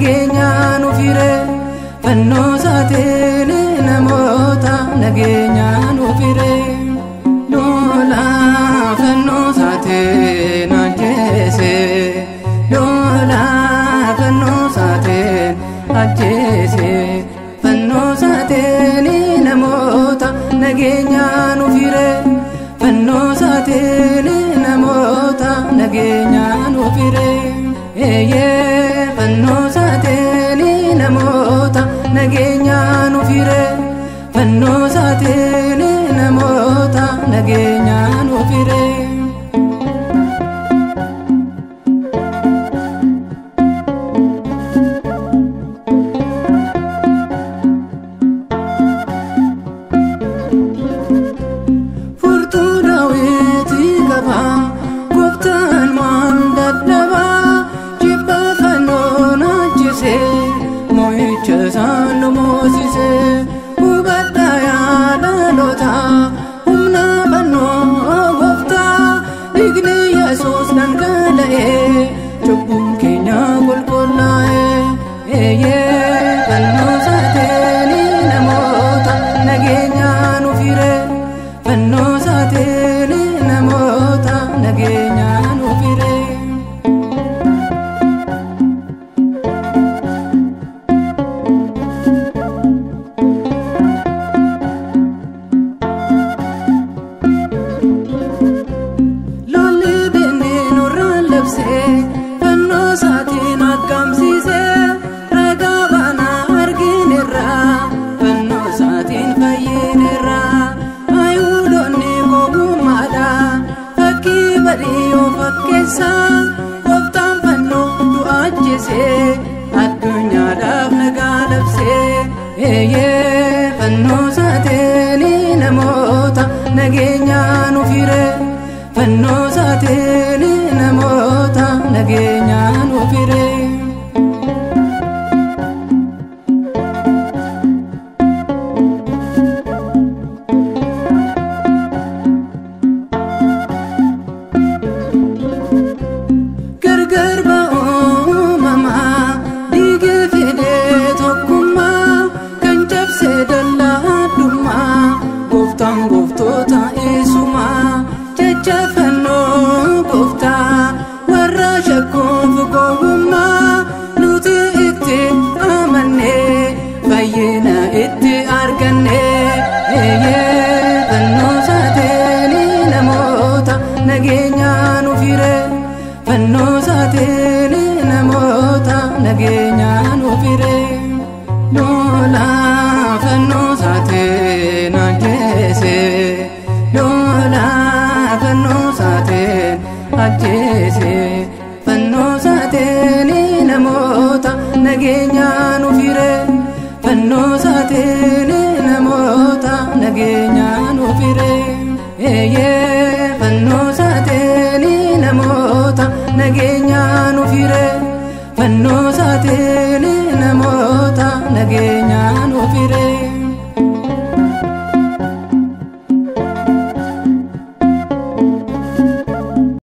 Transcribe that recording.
nageenyaan ufire fannoo isaatiin namoota nageenyaan ufire lola fannoo isaatiin ajjeese lola fannoo isaatiin ajjeese fannoo isaatiin namoota nageenyaan ufire fannoo isaatiin namoota nageenyaan ufire fannoo isaatiin namoota nageenyaan ufire fannoo isaatiin namoota nageenyaan ufire furtuu daawwitii qaba gooftaan waan dadhabaa jibba fannoon ajjise mo'icha isaan moosise hubadhaa yaa dhaloota humna fannoo gooftaa dhiigni Yesuus dhangala'ee cubbuun keenya qulqullaa'ee fannoo isaatiin namoota nageenyaan ufire fannoo isaatiin namoota nageenyaan ufire lolli diinni nurraan labse fannoo isaatiin akkamsiise ragaa baanaa argineerra fannoo isaatiin fayyineerra ayuudonni gowwummaadha fakkii badii yoo fakkeessa gooftaan fannoo du'a ajjeese addunyaadhaaf nagaa labse fannoo isaatiin namoota nageenyaan ufire fannoo isaatiin namoota nageenyaan ufire gargar ba'uu uumamaa dhiigee fidee tokkummaa kan cabsee dallaa addummaa gooftaan gooftoota eessumaa jecha fannoo gooftaa warra shakkuuf gowwummaa nuti itti amannee fayyina itti argannee fannoo isaatiin namoota nageenyaan ufire fannoo isaatiin namoota nageenyaan ufire lola fannoo isaatiin ajjeese lola fannoo isaatiin ajjeese fannoo isaatiin namoota nageenyaan ufire fannoo isaatiin namoota nageenyaan ufire fannoo isaatiin namoota nageenyaan ufire fannoo isaatiin namoota nageenyaan